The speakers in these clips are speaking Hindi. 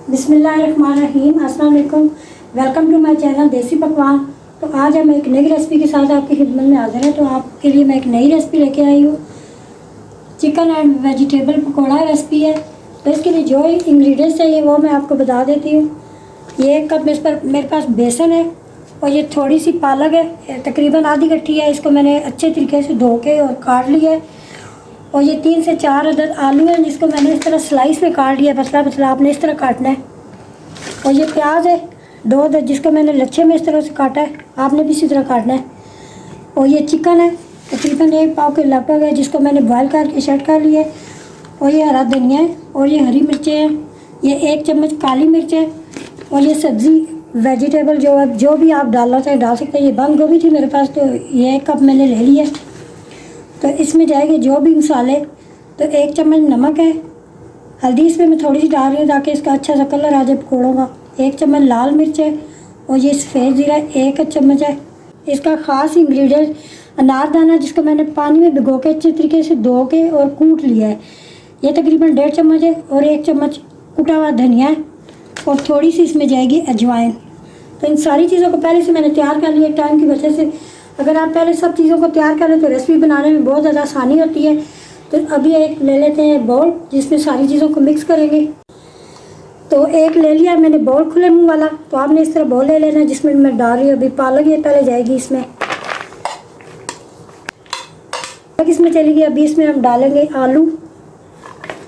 बिस्मिल्लाहिर्रहमानिर्रहीम। अस्सलाम वालेकुम। वेलकम टू माय चैनल देसी पकवान। तो आज हम एक नई रेसिपी के साथ आपकी खिदमत में हाजिर हैं। तो आपके लिए मैं एक नई रेसिपी लेके आई हूँ। Chicken and vegetable pakora recipe है। तो इसके लिए जो इंग्रेडिएंट्स चाहिए वो मैं आपको बता देती हूँ। ये एक कप मेरे पास बेसन है और ये थोड़ी सी पालक है, तकरीबन आधी गट्ठी है। इसको मैंने अच्छे तरीके से धो के और काट लिया है। और ये 3 से 4 अदद आलू हैं जिसको मैंने इस तरह स्लाइस में काट लिया, पतला पतला आपने इस तरह काटना है। और ये प्याज है 2 अदद जिसको मैंने लच्छे में इस तरह से काटा है, आपने भी इसी तरह काटना है। और ये चिकन है तकरीबन 1 पाव के लगभग है जिसको मैंने बॉयल करके सेट कर लिया है। और ये हरा धनिया है और ये हरी मिर्चें हैं, ये 1 चम्मच काली मिर्च है। और ये सब्ज़ी वेजिटेबल जो भी आप डालना चाहें डाल सकते हैं। ये बंद गोभी थी मेरे पास तो ये 1 कप मैंने ले लिया। तो इसमें जाएंगे जो भी मसाले। तो 1 चम्मच नमक है, हल्दी इसमें मैं थोड़ी सी डाल रही हूँ ताकि इसका अच्छा सा कलर आ जाए पकौड़ों का। 1 चम्मच लाल मिर्च है और ये सफ़ेद ज़ीरा 1 चम्मच है। इसका ख़ास इंग्रेडिएंट अनारदाना जिसको मैंने पानी में भिगो के अच्छे तरीके से धो के और कूट लिया है, ये तकरीबन 1.5 चम्मच है। और 1 चम्मच कुटा हुआ धनिया है और थोड़ी सी इसमें जाएगी अजवाइन। तो इन सारी चीज़ों को पहले से मैंने तैयार कर लिया टाइम की वजह से। अगर आप पहले सब चीज़ों को तैयार करें तो रेसिपी बनाने में बहुत ज़्यादा आसानी होती है। तो अभी एक ले लेते हैं बाउल जिसमें सारी चीज़ों को मिक्स करेंगे। तो एक ले लिया मैंने बाउल खुले मुंह वाला। तो आपने इस तरह बाउल ले लेना जिसमें मैं डाल रही हूँ अभी पालक, ये पहले जाएगी इसमें, इसमें चली गई। अभी इसमें हम डालेंगे आलू,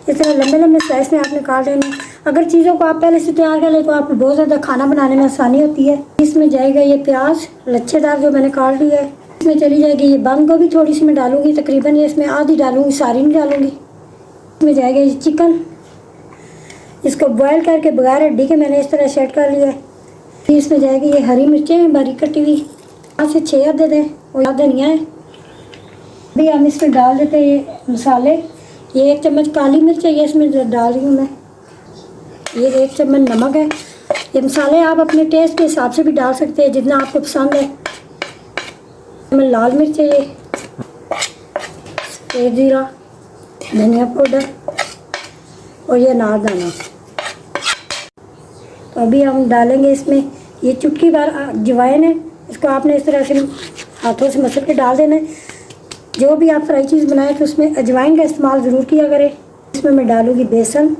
इस तरह लंबे लंबे स्लाइस में आपने काट लेना। अगर चीज़ों को आप पहले से तैयार कर ले तो आपको बहुत ज़्यादा खाना बनाने में आसानी होती है। इसमें जाएगा ये प्याज लच्छेदार जो मैंने काट लिया है। इसमें चली जाएगी ये बंद गोभी, थोड़ी सी मैं डालूंगी, तकरीबन ये इसमें आधी डालूंगी, सारी नहीं डालूंगी। इसमें जाएगा ये चिकन, इसको बॉयल करके बगैर हड्डी के मैंने इस तरह सेट कर लिया है। फिर इसमें जाएगी ये हरी मिर्चें बारीक कटी हुई, 5 से 6 अदद है और धनिया है। अभी हम इसमें डाल देते हैं ये मसाले। ये 1 चम्मच काली मिर्च है, ये इसमें डाल रही हूँ मैं। ये 1 चम्मच नमक है। ये मसाले आप अपने टेस्ट के हिसाब से भी डाल सकते हैं जितना आपको पसंद है। मैं लाल मिर्च है, ये सफ़ेद ज़ीरा, धनिया पाउडर और ये अनारदाना। तो अभी हम डालेंगे इसमें ये चुटकी भर अजवाइन है, इसको आपने इस तरह से हाथों से मसल के डाल देना है। जो भी आप फ्राई चीज़ बनाएं तो उसमें अजवाइन का इस्तेमाल ज़रूर किया करें। इसमें मैं डालूँगी बेसन,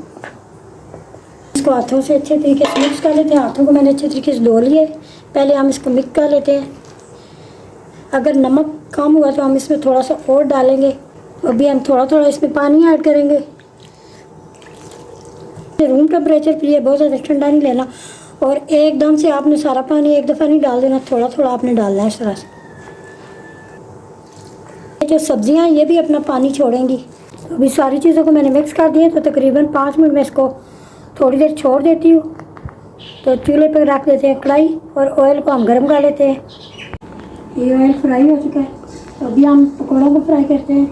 इसको हाथों से अच्छे तरीके से मिक्स कर लेते हैं। हाथों को मैंने अच्छे तरीके से धो लिए, पहले हम इसको मिक्स कर लेते हैं। अगर नमक कम हुआ तो हम इसमें थोड़ा सा और डालेंगे। अभी हम थोड़ा थोड़ा इसमें पानी ऐड करेंगे। रूम टेम्परेचर के लिए, बहुत ज़्यादा ठंडा नहीं लेना और एकदम से आपने सारा पानी एक दफ़ा नहीं डाल देना, थोड़ा थोड़ा आपने डालना है इस तरह से। जो सब्जियां ये भी अपना पानी छोड़ेंगी। अभी सारी चीज़ों को मैंने मिक्स कर दिया। तो तकरीबन 5 मिनट में इसको थोड़ी देर छोड़ देती हूँ। तो चूल्हे पर रख देते हैं कढ़ाई और ऑयल को हम गर्म कर लेते हैं। ये ऑयल फ्राई हो चुका है, तो अभी हम पकौड़ों को फ्राई करते हैं।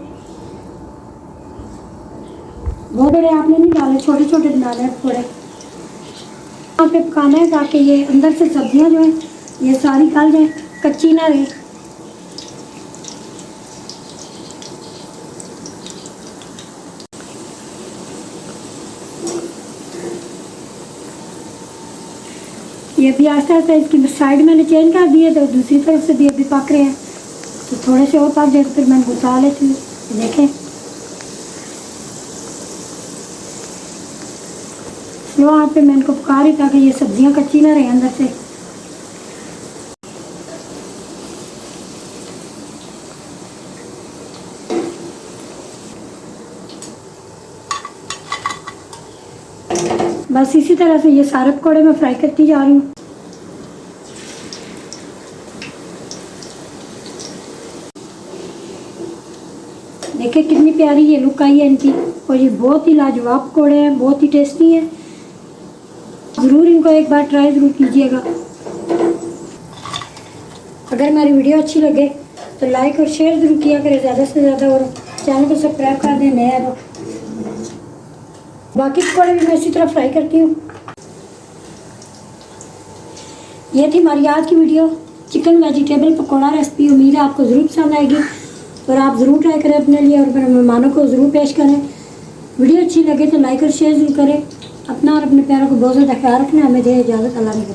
बहुत बड़े आपने नहीं डाले, छोटे छोटे डाले हैं पकौड़े। यहाँ पे पकाना है ताकि ये अंदर से सब्जियाँ जो हैं ये सारी गल जाए, कच्ची ना रहे। ये भी आस्ता आस्ता इसकी साइड मैंने चेंज कर दिया तो दूसरी तरफ से भी अभी पक रहे हैं। तो थोड़े से और पक जाए तो फिर मैं घुसा लेती हूँ। देखें स्लो आंच पे मैं इनको पका रही ताकि ये सब्जियां कच्ची ना रहे अंदर से। बस इसी तरह से ये सारे पकौड़े मैं फ्राई करती जा रही हूँ। देखिए कितनी प्यारी ये लुक आई है इनकी। और ये बहुत ही लाजवाब पकौड़े हैं, बहुत ही टेस्टी हैं। ज़रूर इनको एक बार ट्राई ज़रूर कीजिएगा। अगर हमारी वीडियो अच्छी लगे तो लाइक और शेयर ज़रूर किया करें ज़्यादा से ज़्यादा और चैनल को सब्सक्राइब कर दें नया है तो। बाकी पकौड़े भी मैं इसी तरह फ्राई करती हूँ। ये थी हमारी आज की video chicken vegetable pakora recipe. उम्मीद है आपको ज़रूर पसंद आएगी और आप ज़रूर ट्राई करें अपने लिए और अपने मेहमानों को ज़रूर पेश करें। वीडियो अच्छी लगे तो लाइक और शेयर ज़रूर करें। अपना और अपने प्यारों को बहुत ज़्यादा ख्याल रखना। हमें दे इजाज़त, अल्लाह ने